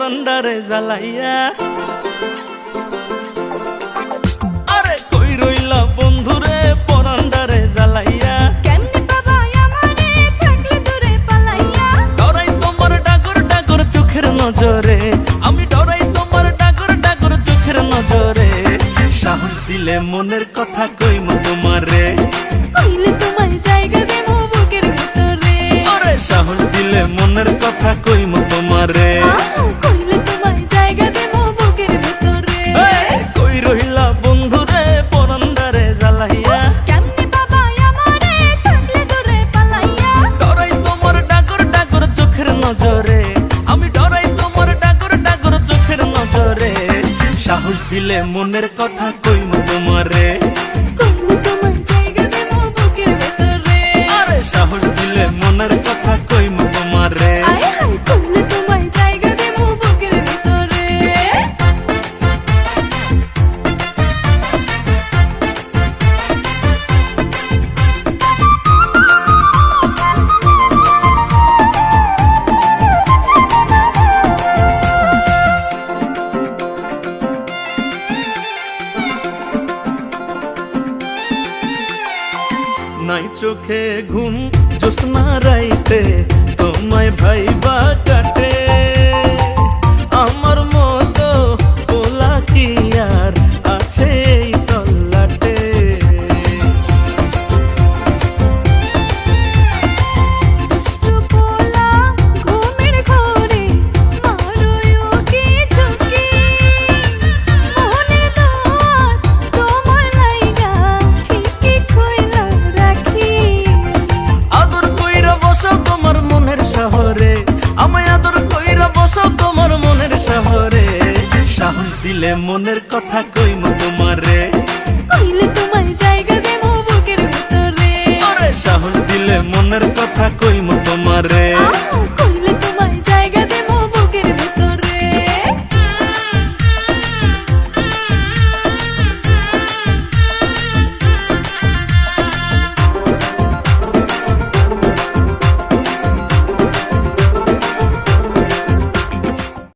পরান্ডারে জ্বালাইয়া। আরে কই রইলা বন্ধুরে পরান্ডারে জ্বালাইয়া। কেমনে পাবা আমারে থাকলে দূরে পালাইয়া। ডরাই তোমার ডাগর ডাগর চোখের নজরে, আমি ডরাই তোমার ডাগর ডাগর চোখের নজরে। সাহস দিলে মনের কথা কইমু তোমারে, কইলে তোমায় জায়গা দেবো বুকের ভিতরে। আরে সাহস দিলে মনের কথা কইমু তোমারে। কইলে তোমায় জায়গা দেবো বুকের ভিতরে। কই রইলা বন্ধুরে পরান্ডারে জ্বালাইয়া। কেমনে পাবা আমারে থাকলে দূরে পালাইয়া। ডরাই তোমার ডাগর ডাগর চোখের নজরে, আমি ডরাই তোমার ডাগর ডাগর চোখের নজরে। সাহস দিলে মনের কথা কইমু তোমারে, কইলে তোমায় জায়গা দেবো বুকের ভিতরে। আরে সাহস দিলে মনের কথা কইমু তোমারে। আয় হায় কইলে তোমায় জায়গা দেবো বুকের ভিতরে। নাই চোখে ঘুম জ্যোৎস্না রাইতে তোমায় ভাইবা কাটে। আমার মতো পোলা কি আর আছে এই তল্লাটে। দুষ্টু পোলা ঘুমের ঘোরে মারোয় ওকে ঝুঁকি। মনের দ্বার তোমার লাইগা ঠিকই খুইলা রাখি। আদর কইরা বসো তোমার মনের শহরে, আমায় আদর কইরা বসো তোমার মনের শহরে। সাহস দিলে মনের কথা কইমু তোমারে, কইলে তোমায় জায়গা দেবো বুকের ভিতরে। আরে সাহস দিলে মনের কথা কইমু তোমারে।